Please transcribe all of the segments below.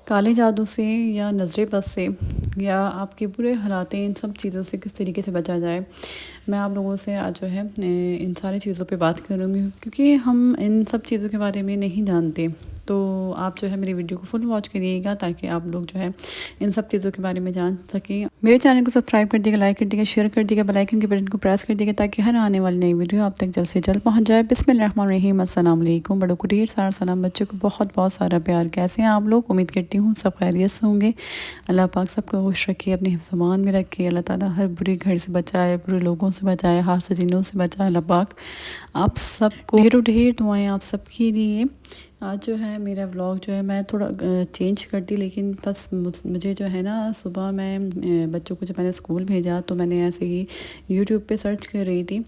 کالے جادو سے یا نظر بد سے یا آپ کے برے حالات ان سب چیزوں سے کس طریقے سے بچا جائے، میں آپ لوگوں سے آج جو ہے ان ساری چیزوں پہ بات کروں گی، کیونکہ ہم ان سب چیزوں کے بارے میں نہیں جانتے۔ تو آپ جو ہے میری ویڈیو کو فل واچ کریے گا تاکہ آپ لوگ جو ہے ان سب چیزوں کے بارے میں جان سکیں۔ میرے چینل کو سبسکرائب کر دیے گا، لائک کر دیے گا، شیئر کر دیے گا، بیل آئیکن کے بٹن کو پریس کر دیے گا تاکہ ہر آنے والی نئی ویڈیو آپ تک جلد سے جلد پہنچ جائے۔ بسم اللہ الرحمن الرحیم۔ السلام علیکم، بڑوں کو ڈھیر سارا سلام، بچوں کو بہت بہت سارا پیار۔ کیسے ہیں آپ لوگ؟ امید کرتی ہوں سب خیریت سے ہوں گے۔ اللہ پاک سب کو خوش رکھے، اپنے حفظ و امان میں رکھے۔ اللہ تعالیٰ ہر برے گھر سے بچائے، برے لوگوں سے بچائے، حاسد جنوں سے بچائے۔ اللہ پاک آپ سب کو ڈھیروں ڈھیر دعائیں آپ سب کے لیے۔ آج جو ہے میرا ولاگ جو ہے میں تھوڑا چینج کرتی، لیکن بس مجھے جو ہے نا صبح میں بچوں کو جب میں نے اسکول بھیجا تو میں نے ایسے ہی یوٹیوب پہ سرچ کر رہی تھی،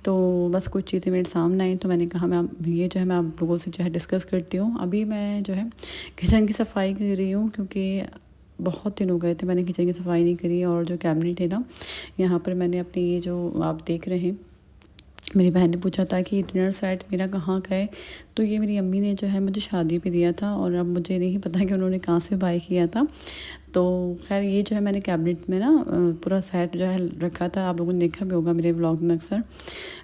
تو بس کچھ چیزیں میرے سامنے آئیں تو میں نے کہا میں یہ جو ہے میں آپ لوگوں سے جو ہے ڈسکس کرتی ہوں۔ ابھی میں جو ہے کچن کی صفائی کر رہی ہوں، کیونکہ بہت دن ہو گئے تھے میں نے کچن کی صفائی نہیں کری، اور جو کیبنٹ ہے نا یہاں پر میں نے اپنی یہ جو آپ دیکھ رہے ہیں، میری بہن نے پوچھا تھا کہ ڈنر سیٹ میرا کہاں کا ہے، تو یہ میری امی نے جو ہے مجھے شادی پہ دیا تھا، اور اب مجھے نہیں پتہ کہ انہوں نے کہاں سے بائی کیا تھا۔ تو خیر یہ جو ہے میں نے کیبنٹ میں نا پورا سیٹ جو ہے رکھا تھا، آپ لوگوں نے دیکھا بھی ہوگا میرے ولاگ میں اکثر،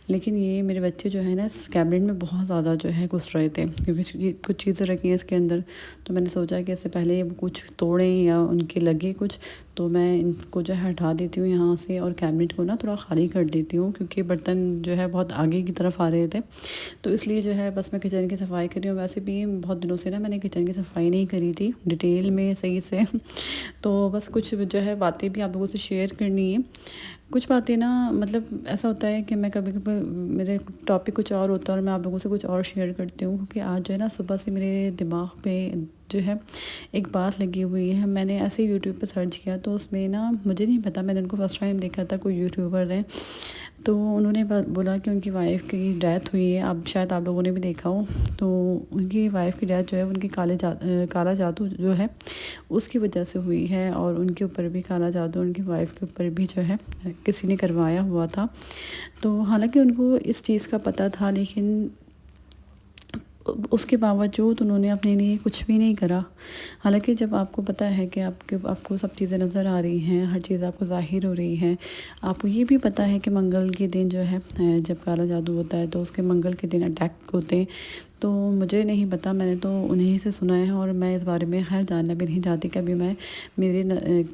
لیکن یہ میرے بچے جو ہے نا اس کیبنٹ میں بہت زیادہ جو ہے گھس رہے تھے، کیونکہ کچھ چیزیں رکھی ہیں اس کے اندر، تو میں نے سوچا کہ اس سے پہلے کچھ توڑیں یا ان کے لگے کچھ، تو میں ان کو جو ہے ہٹا دیتی ہوں یہاں سے، اور کیبنٹ کو نا تھوڑا خالی کر دیتی ہوں، کیونکہ برتن جو ہے بہت آگے کی طرف آ رہے تھے، تو اس لیے جو ہے بس میں کچن کی صفائی کر رہی ہوں۔ ویسے بھی بہت دنوں سے نا میں نے کچن کی صفائی نہیں کری تھی ڈیٹیل میں صحیح سے، تو بس کچھ جو ہے باتیں بھی آپ لوگوں سے شیئر کرنی ہے۔ کچھ باتیں نا مطلب ایسا ہوتا ہے کہ میں کبھی کبھی میرے ٹاپک کچھ اور ہوتا ہے اور میں آپ لوگوں سے کچھ اور شیئر کرتی ہوں، کیونکہ آج جو ہے نا صبح سے میرے دماغ پہ جو ہے ایک بات لگی ہوئی ہے۔ میں نے ایسے یوٹیوب پہ سرچ کیا تو اس میں نا مجھے نہیں پتا، میں نے ان کو فرسٹ ٹائم دیکھا تھا، کوئی یوٹیوبر ہے، تو انہوں نے بولا کہ ان کی وائف کی ڈیتھ ہوئی ہے، اب شاید آپ لوگوں نے بھی دیکھا ہو، تو ان کی وائف کی ڈیتھ جو ہے ان کی کالا جادو جو ہے اس کی وجہ سے ہوئی ہے، اور ان کے اوپر بھی کالا جادو ان کی وائف کے اوپر بھی جو ہے کسی نے کروایا ہوا تھا۔ تو حالانکہ ان کو اس چیز کا پتہ تھا، لیکن اس کے باوجود انہوں نے اپنے لیے کچھ بھی نہیں کرا۔ حالانکہ جب آپ کو پتہ ہے کہ آپ کو سب چیزیں نظر آ رہی ہیں، ہر چیز آپ کو ظاہر ہو رہی ہے، آپ کو یہ بھی پتہ ہے کہ منگل کے دن جو ہے جب کالا جادو ہوتا ہے تو اس کے منگل کے دن اٹیک ہوتے ہیں، تو مجھے نہیں پتہ، میں نے تو انہیں سے سنا ہے، اور میں اس بارے میں خیر جاننا بھی نہیں چاہتی۔ کبھی میں میرے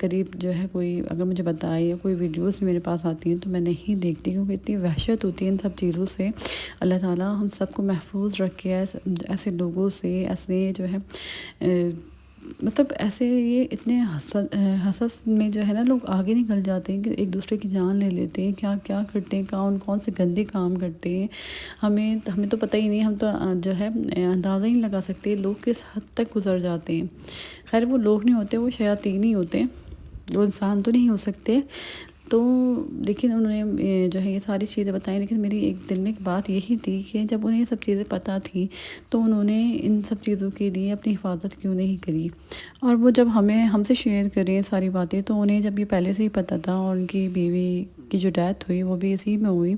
قریب جو ہے کوئی اگر مجھے بتائے یا کوئی ویڈیوز میرے پاس آتی ہیں تو میں نہیں دیکھتی، کیونکہ اتنی وحشت ہوتی ہے ان سب چیزوں سے۔ اللہ تعالیٰ ہم سب کو محفوظ رکھے ایسے لوگوں سے، ایسے جو ہے مطلب ایسے یہ اتنے حسد میں جو ہے نا لوگ آگے نکل جاتے ہیں کہ ایک دوسرے کی جان لے لیتے ہیں، کیا کیا کرتے ہیں، کون سے گندے کام کرتے ہیں، ہمیں تو پتہ ہی نہیں، ہم تو جو ہے اندازہ ہی نہیں لگا سکتے لوگ کس حد تک گزر جاتے ہیں۔ خیر وہ لوگ نہیں ہوتے، وہ شیاطین ہی ہوتے ہیں، وہ انسان تو نہیں ہو سکتے۔ تو لیکن انہوں نے جو ہے یہ ساری چیزیں بتائیں، لیکن میری ایک دل میں ایک بات یہی تھی کہ جب انہیں یہ سب چیزیں پتہ تھیں تو انہوں نے ان سب چیزوں کے لیے اپنی حفاظت کیوں نہیں کری، اور وہ جب ہم سے شیئر کریں ساری باتیں، تو انہیں جب یہ پہلے سے ہی پتہ تھا، اور ان کی بیوی کی جو ڈیتھ ہوئی وہ بھی اسی میں ہوئی،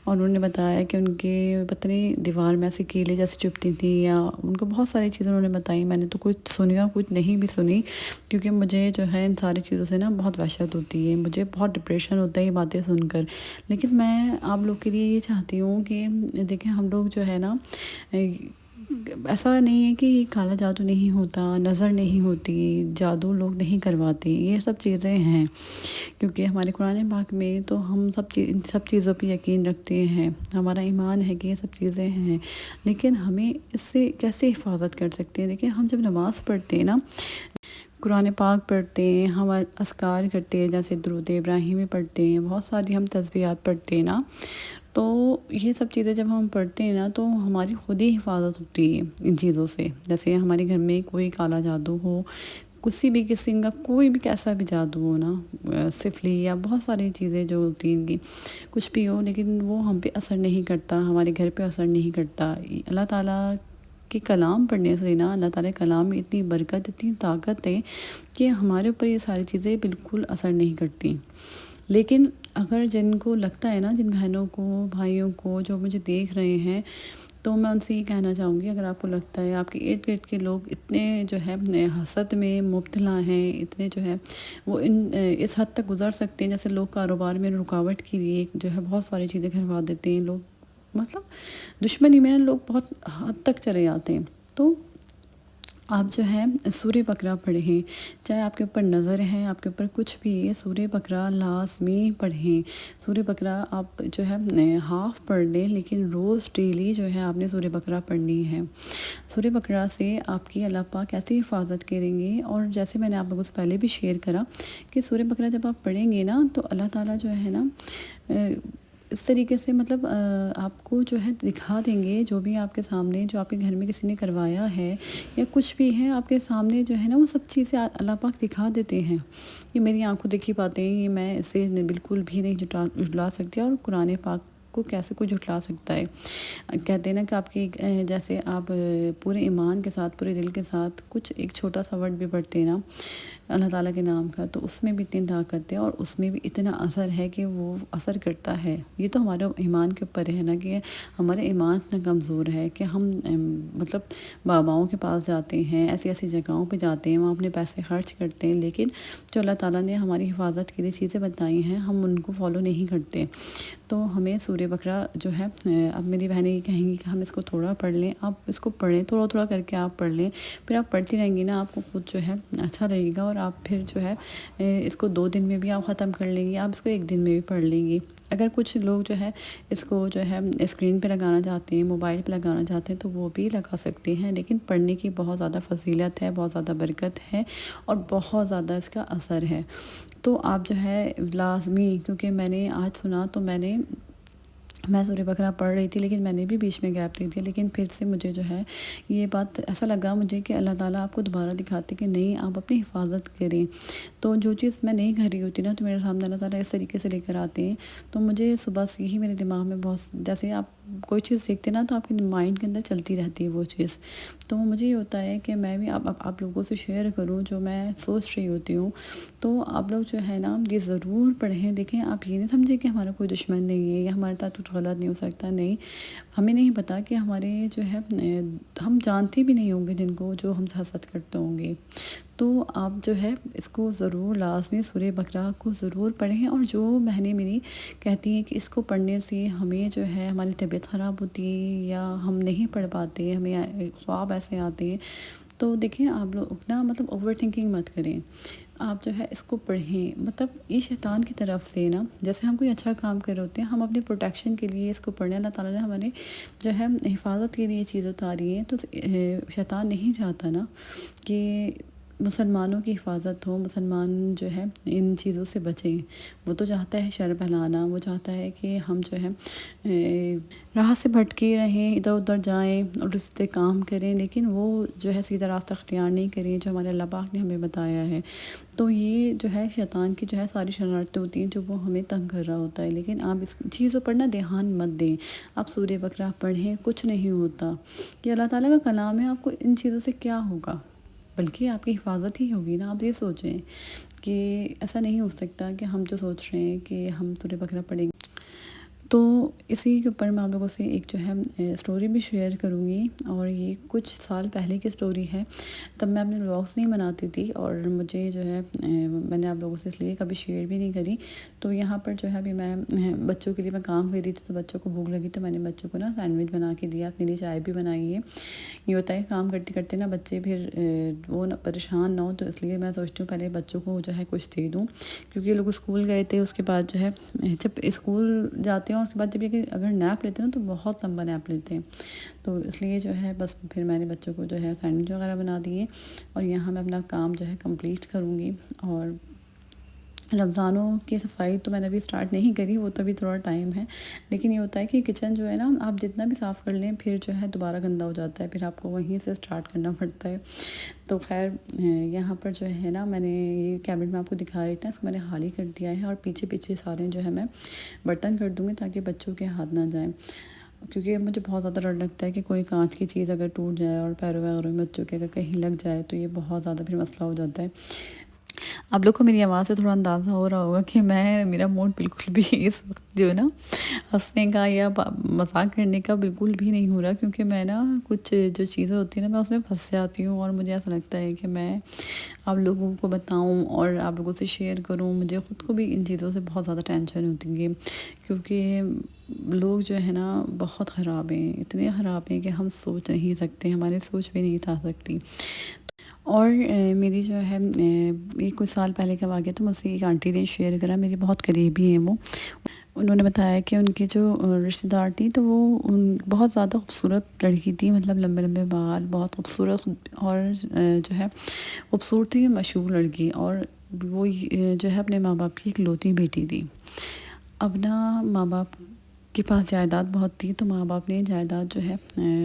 اور انہوں نے بتایا کہ ان کے پتہ نہیں دیوار میں ایسے کیلیں جیسے چپتی تھیں، یا ان کو بہت ساری چیزیں انہوں نے بتائی، میں نے تو کچھ سنی اور کچھ نہیں بھی سنی، کیونکہ مجھے جو ہے ان ساری چیزوں سے نا بہت وحشت ہوتی ہے، مجھے بہت ڈپریشن ہوتا ہے یہ باتیں سن کر۔ لیکن میں آپ لوگ کے لیے یہ چاہتی ہوں کہ دیکھیں ہم لوگ جو ہے نا ایسا نہیں ہے کہ کالا جادو نہیں ہوتا، نظر نہیں ہوتی، جادو لوگ نہیں کرواتے، یہ سب چیزیں ہیں، کیونکہ ہمارے قرآن پاک میں تو ہم ان سب چیزوں پہ یقین رکھتے ہیں، ہمارا ایمان ہے کہ یہ سب چیزیں ہیں، لیکن ہمیں اس سے کیسے حفاظت کر سکتے ہیں؟ دیکھیں ہم جب نماز پڑھتے ہیں نا، قرآن پاک پڑھتے ہیں، ہم اذکار کرتے ہیں، جیسے درود ابراہیمی پڑھتے ہیں، بہت ساری ہم تسبیحات پڑھتے ہیں نا، تو یہ سب چیزیں جب ہم پڑھتے ہیں نا تو ہماری خود ہی حفاظت ہوتی ہے ان چیزوں سے۔ جیسے ہمارے گھر میں کوئی کالا جادو ہو، کسی بھی قسم کا کوئی بھی کیسا بھی جادو ہو نا، سفلی یا بہت ساری چیزیں جو ہوتی ہیں ان کی کچھ بھی ہو، لیکن وہ ہم پہ اثر نہیں کرتا، ہمارے گھر پہ اثر نہیں کرتا۔ اللہ تعالیٰ کہ کلام پڑھنے سے نا اللہ تعالیٰ کلام میں اتنی برکت، اتنی طاقت ہے کہ ہمارے اوپر یہ ساری چیزیں بالکل اثر نہیں کرتی۔ لیکن اگر جن کو لگتا ہے نا، جن بہنوں کو، بھائیوں کو جو مجھے دیکھ رہے ہیں، تو میں ان سے یہ کہنا چاہوں گی، اگر آپ کو لگتا ہے آپ کے ارد گرد کے لوگ اتنے جو ہے حسد میں مبتلا ہیں، اتنے جو ہے وہ اس حد تک گزر سکتے ہیں، جیسے لوگ کاروبار میں رکاوٹ کے لیے جو ہے بہت ساری چیزیں کروا دیتے ہیں لوگ، مطلب دشمنی میں لوگ بہت حد تک چلے جاتے ہیں۔ تو آپ جو ہے سورہ بقرہ پڑھیں، چاہے آپ کے اوپر نظر ہے، آپ کے اوپر کچھ بھی ہے، سورہ بقرہ لازمی پڑھیں۔ سورہ بقرہ آپ جو ہے ہاف پڑھ لیں، لیکن روز ڈیلی جو ہے آپ نے سورہ بقرہ پڑھنی ہے۔ سورہ بقرہ سے آپ کی اللہ پاک ایسی حفاظت کریں گے، اور جیسے میں نے آپ لوگوں سے پہلے بھی شیئر کرا کہ سورہ بقرہ جب آپ پڑھیں گے نا تو اللہ تعالیٰ جو ہے نا اس طریقے سے مطلب آپ کو جو ہے دکھا دیں گے، جو بھی آپ کے سامنے، جو آپ کے گھر میں کسی نے کروایا ہے یا کچھ بھی ہے آپ کے سامنے جو ہے نا، وہ سب چیزیں اللہ پاک دکھا دیتے ہیں۔ یہ میری آنکھوں دیکھی باتیں، یہ میں اسے بالکل بھی نہیں جھٹلا سکتی، اور قرآن پاک کو کیسے کوئی جھٹلا سکتا ہے۔ کہتے ہیں نا کہ آپ کی جیسے آپ پورے ایمان کے ساتھ، پورے دل کے ساتھ کچھ ایک چھوٹا سا ورڈ بھی پڑھتے ہیں نا اللہ تعالیٰ کے نام کا، تو اس میں بھی اتنی طاقت ہے، اور اس میں بھی اتنا اثر ہے کہ وہ اثر کرتا ہے۔ یہ تو ہمارے ایمان کے اوپر ہے نا، کہ ہمارا ایمان اتنا کمزور ہے کہ ہم مطلب باباؤں کے پاس جاتے ہیں، ایسی ایسی جگہوں پہ جاتے ہیں، وہاں اپنے پیسے خرچ کرتے ہیں، لیکن جو اللہ تعالیٰ نے ہماری حفاظت کے لیے چیزیں بتائی ہیں ہم ان کو فالو نہیں کرتے۔ تو ہمیں سورہ بقرہ جو ہے، اب میری بہنیں یہ کہیں گی کہ ہم اس کو تھوڑا پڑھ لیں، آپ اس کو پڑھیں، تھوڑا تھوڑا کر کے آپ پڑھ لیں، پھر آپ پڑھتی رہیں گی نا، آپ کو خود جو ہے اچھا لگے گا، اور آپ پھر جو ہے اس کو 2 دن میں بھی آپ ختم کر لیں گی، آپ اس کو 1 دن میں بھی پڑھ لیں گی۔ اگر کچھ لوگ جو ہے اس کو جو ہے اسکرین پہ لگانا چاہتے ہیں، موبائل پہ لگانا چاہتے ہیں، تو وہ بھی لگا سکتے ہیں، لیکن پڑھنے کی بہت زیادہ فضیلت ہے، بہت زیادہ برکت ہے، اور بہت زیادہ اس کا اثر ہے۔ تو آپ جو ہے لازمی، کیونکہ میں نے آج سنا تو میں سورہ بقرہ پڑھ رہی تھی، لیکن میں نے بھی بیچ میں گیپ دے دیا، لیکن پھر سے مجھے جو ہے یہ بات ایسا لگا مجھے کہ اللہ تعالیٰ آپ کو دوبارہ دکھاتے کہ نہیں، آپ اپنی حفاظت کریں۔ تو جو چیز میں نہیں کر رہی ہوتی نا، تو میرے سامنے اللہ تعالیٰ اس طریقے سے لے کر آتے ہیں، تو مجھے صبح سے ہی میرے دماغ میں بہت، جیسے آپ کوئی چیز سیکھتے نا تو آپ کے مائنڈ کے اندر چلتی رہتی ہے وہ چیز، تو مجھے یہ ہوتا ہے کہ میں بھی آپ لوگوں سے شیئر کروں جو میں سوچ رہی ہوتی ہوں۔ تو آپ لوگ جو ہے نا یہ ضرور پڑھیں۔ دیکھیں، آپ یہ نہیں سمجھیں کہ ہمارا کوئی دشمن نہیں ہے یا ہمارے ساتھ کچھ غلط نہیں ہو سکتا، نہیں، ہمیں نہیں پتہ کہ ہمارے جو ہے ہم جانتے بھی نہیں ہوں گے جن کو، جو ہم سے حسد کرتے ہوں گے۔ تو آپ جو ہے اس کو ضرور لازمی سورہ بقرہ کو ضرور پڑھیں، اور جو بہنیں میری کہتی ہیں کہ اس کو پڑھنے سے ہمیں جو ہے ہماری طبیعت خراب ہوتی ہے یا ہم نہیں پڑھ پاتے، ہمیں خواب ایسے آتے ہیں، تو دیکھیں آپ لوگ نا مطلب اوور تھنکنگ مت کریں، آپ جو ہے اس کو پڑھیں۔ مطلب یہ شیطان کی طرف سے نا، جیسے ہم کوئی اچھا کام کر رہے ہوتے ہیں، ہم اپنے پروٹیکشن کے لیے اس کو پڑھیں، اللہ تعالیٰ نے ہمارے جو ہے حفاظت کے لیے یہ چیز اتاری ہے، تو شیطان نہیں چاہتا نا کہ مسلمانوں کی حفاظت ہو، مسلمان جو ہے ان چیزوں سے بچیں۔ وہ تو چاہتا ہے شر پھیلانا، وہ چاہتا ہے کہ ہم جو ہے راہ سے بھٹکے رہیں، ادھر ادھر جائیں اور رستے کام کریں، لیکن وہ جو ہے سیدھا راستہ اختیار نہیں کریں جو ہمارے اللہ پاک نے ہمیں بتایا ہے۔ تو یہ جو ہے شیطان کی جو ہے ساری شرارتیں ہوتی ہیں جو وہ ہمیں تنگ کر رہا ہوتا ہے، لیکن آپ اس چیزوں پر نا دھیان مت دیں، آپ سورہ بقرہ پڑھیں، کچھ نہیں ہوتا، یہ اللہ تعالیٰ کا کلام ہے، آپ کو ان چیزوں سے کیا ہوگا، بلکہ آپ کی حفاظت ہی ہوگی نا۔ آپ یہ سوچیں کہ ایسا نہیں ہو سکتا کہ ہم جو سوچ رہے ہیں کہ ہم سورہ بقرہ پڑھیں گے۔ تو اسی کے اوپر میں آپ لوگوں سے ایک جو ہے سٹوری بھی شیئر کروں گی، اور یہ کچھ سال پہلے کی سٹوری ہے، تب میں اپنے ولاگس نہیں بناتی تھی، اور مجھے جو ہے میں نے آپ لوگوں سے اس لیے کبھی شیئر بھی نہیں کری۔ تو یہاں پر جو ہے ابھی میں بچوں کے لیے میں کام کر رہی تھی، تو بچوں کو بھوک لگی تو میں نے بچوں کو نا سینڈوچ بنا کے دیا، اپنے لیے چائے بھی بنائی ہے۔ یہ ہوتا ہے کام کرتے کرتے نا بچے پھر وہ پریشان نہ ہو، تو اس لیے میں سوچتی ہوں پہلے بچوں کو جو ہے کچھ دے دوں، کیونکہ یہ لوگ اسکول گئے تھے، اس کے بعد جو ہے جب اسکول جاتے ہیں اس کے بعد جب یہ اگر نیپ لیتے ہیں نا تو بہت لمبا نیپ لیتے ہیں، تو اس لیے جو ہے بس پھر میں نے بچوں کو جو ہے سینڈوچ وغیرہ بنا دیے، اور یہاں میں اپنا کام جو ہے کمپلیٹ کروں گی۔ اور رمضانوں کی صفائی تو میں نے ابھی سٹارٹ نہیں کری، وہ تو ابھی تھوڑا ٹائم ہے، لیکن یہ ہوتا ہے کہ کچن جو ہے نا آپ جتنا بھی صاف کر لیں پھر جو ہے دوبارہ گندا ہو جاتا ہے، پھر آپ کو وہیں سے سٹارٹ کرنا پڑتا ہے۔ تو خیر یہاں پر جو ہے نا میں نے یہ کیبنٹ میں آپ کو دکھا رہی تھی، اس کو میں نے خالی کر دیا ہے، اور پیچھے پیچھے سارے جو ہے میں برتن کر دوں گی تاکہ بچوں کے ہاتھ نہ جائیں، کیونکہ مجھے بہت زیادہ ڈر لگتا ہے کہ کوئی کانچ کی چیز اگر ٹوٹ جائے اور پیروں وغیرہ میں بچوں کے اگر کہیں لگ جائے تو یہ بہت زیادہ پھر مسئلہ ہو جاتا ہے۔ آپ لوگ کو میری آواز سے تھوڑا اندازہ ہو رہا ہوگا کہ میرا موڈ بالکل بھی اس وقت جو ہے نا ہنسنے کا یا مذاق کرنے کا بالکل بھی نہیں ہو رہا، کیونکہ میں نا کچھ جو چیزیں ہوتی ہیں نا میں اس میں پھنس جاتی ہوں، اور مجھے ایسا لگتا ہے کہ میں آپ لوگوں کو بتاؤں اور آپ لوگوں سے شیئر کروں۔ مجھے خود کو بھی ان چیزوں سے بہت زیادہ ٹینشن ہوتی ہے، کیونکہ لوگ جو ہے نا بہت خراب ہیں، اتنے خراب ہیں کہ ہم سوچ نہیں سکتے، ہماری سوچ بھی نہیں تھا سکتی۔ اور میری جو ہے یہ کچھ سال پہلے کا واقعہ تو مجھ سے ایک آنٹی نے شیئر کرا، میری بہت قریبی ہیں وہ۔ انہوں نے بتایا کہ ان کی جو رشتہ دار تھی تو وہ بہت زیادہ خوبصورت لڑکی تھی، مطلب لمبے لمبے بال، بہت خوبصورت، اور جو ہے خوبصورتی مشہور لڑکی، اور وہ جو ہے اپنے ماں باپ کی ایک لوتی بیٹی تھی۔ اب نا ماں باپ کے پاس جائیداد بہت تھی، تو ماں باپ نے جائیداد جو ہے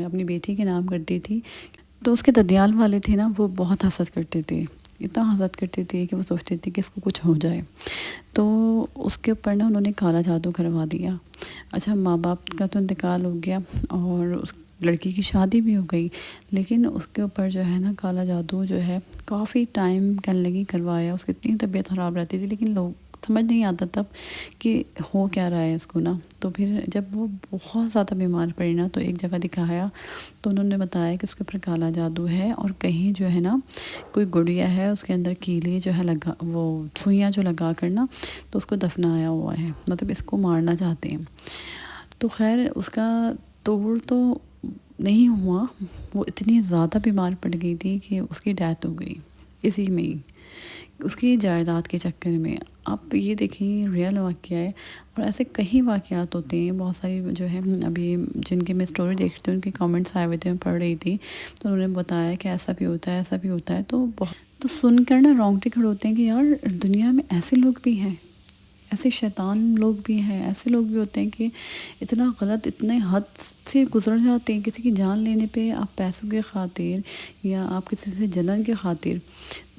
اپنی بیٹی کے نام کر دی تھی۔ تو اس کے ددیال والے تھے نا، وہ بہت حسد کرتے تھے، اتنا حسد کرتے تھے کہ وہ سوچتے تھے کہ اس کو کچھ ہو جائے، تو اس کے اوپر نا انہوں نے کالا جادو کروا دیا۔ اچھا، ماں باپ کا تو انتقال ہو گیا اور اس لڑکی کی شادی بھی ہو گئی، لیکن اس کے اوپر جو ہے نا کالا جادو جو ہے کافی ٹائم کہنے لگی کروایا، اس کی اتنی طبیعت خراب رہتی تھی، لیکن لوگ سمجھ نہیں آتا تب کہ ہو کیا رہا ہے اس کو نا۔ تو پھر جب وہ بہت زیادہ بیمار پڑی نا تو ایک جگہ دکھایا، تو انہوں نے بتایا کہ اس کے اوپر کالا جادو ہے، اور کہیں جو ہے نا کوئی گڑیا ہے، اس کے اندر کیلے جو ہے لگا، وہ سوئیاں جو لگا کر نا تو اس کو دفنایا ہوا ہے، مطلب اس کو مارنا چاہتے ہیں۔ تو خیر اس کا توڑ تو نہیں ہوا، وہ اتنی زیادہ بیمار پڑ گئی تھی کہ اس کی ڈیتھ ہو گئی اسی میں ہی، اس کی جائیداد کے چکر میں۔ آپ یہ دیکھیں، ریئل واقعہ ہے، اور ایسے کئی واقعات ہوتے ہیں بہت ساری جو ہے ابھی جن کی میں اسٹوری دیکھتی ہوں، ان کے کامنٹس آئے ہوئے تھے، میں پڑھ رہی تھی تو انہوں نے بتایا کہ ایسا بھی ہوتا ہے، ایسا بھی ہوتا ہے، تو تو سن کر نا رونگٹے کھڑے ہوتے ہیں کہ یار دنیا میں ایسے لوگ بھی ہیں، ایسے شیطان لوگ بھی ہیں، ایسے لوگ بھی ہوتے ہیں کہ اتنا غلط، اتنے حد سے گزر جاتے ہیں کسی کی جان لینے پہ، آپ پیسوں کے خاطر یا آپ کسی سے جلن کے خاطر۔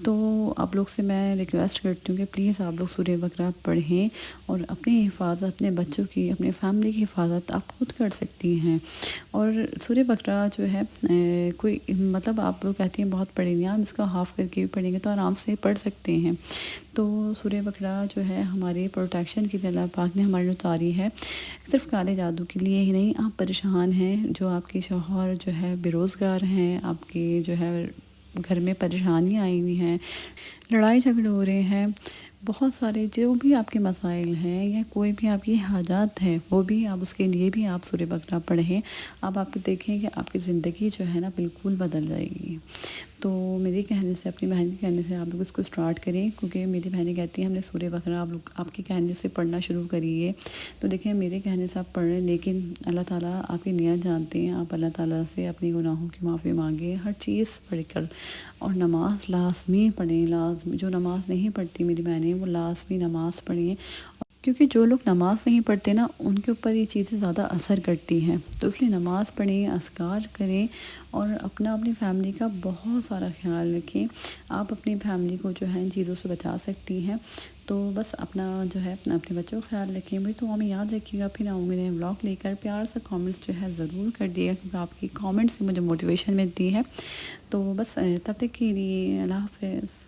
تو آپ لوگ سے میں ریکویسٹ کرتی ہوں کہ پلیز آپ لوگ سورہ بقرہ پڑھیں، اور اپنی حفاظت، اپنے بچوں کی، اپنے فیملی کی حفاظت آپ خود کر سکتی ہیں۔ اور سورہ بقرہ جو ہے کوئی مطلب آپ لوگ کہتی ہیں بہت پڑھیں گے، آپ اس کا ہاف کر کے بھی پڑھیں گے تو آرام سے پڑھ سکتے ہیں۔ تو سورہ بقرہ جو ہے ہماری پروٹیکشن کے لیے اللہ پاک نے ہماری اتاری ہے، صرف کالے جادو کے لیے ہی نہیں۔ آپ پریشان ہیں، جو آپ کے شوہر جو ہے بے روزگار ہیں، آپ کے جو ہے گھر میں پریشانیاں آئی ہوئی ہیں، لڑائی جھگڑے ہو رہے ہیں، بہت سارے جو بھی آپ کے مسائل ہیں یا کوئی بھی آپ کی حاجات ہے، وہ بھی آپ اس کے لیے بھی آپ سورہ بقرہ پڑھیں۔ اب آپ دیکھیں کہ آپ کی زندگی جو ہے نا بالکل بدل جائے گی۔ تو میری کہنے سے، اپنی بہن کے کہنے سے آپ لوگ اس کو سٹارٹ کریں، کیونکہ میری بہنیں کہتی ہیں ہم نے سورہ بقرہ آپ کے کہنے سے پڑھنا شروع کریے۔ تو دیکھیں میرے کہنے سے آپ پڑھ رہے ہیں، لیکن اللہ تعالیٰ آپ کی نیت جانتے ہیں، آپ اللہ تعالیٰ سے اپنی گناہوں کی معافی مانگیں ہر چیز پڑھ کر، اور نماز لازمی پڑھیں، لازمی۔ جو نماز نہیں پڑھتی میری بہنیں وہ لازمی نماز پڑھیں، کیونکہ جو لوگ نماز نہیں پڑھتے نا ان کے اوپر یہ چیزیں زیادہ اثر کرتی ہیں، تو اس لیے نماز پڑھیں، اذکار کریں، اور اپنی فیملی کا بہت سارا خیال رکھیں۔ آپ اپنی فیملی کو جو ہے ان چیزوں سے بچا سکتی ہیں، تو بس اپنا جو ہے اپنے بچوں کا خیال رکھیں بھائی، تو ہمیں یاد رکھیے گا۔ پھر آؤں میرے بلاگ لے کر پیار سے کامنٹس جو ہے ضرور کر دیے گا، کیونکہ آپ کی کامنٹس سے مجھے موٹیویشن ملتی ہے۔ تو بس تب تک کے لیے اللہ حافظ۔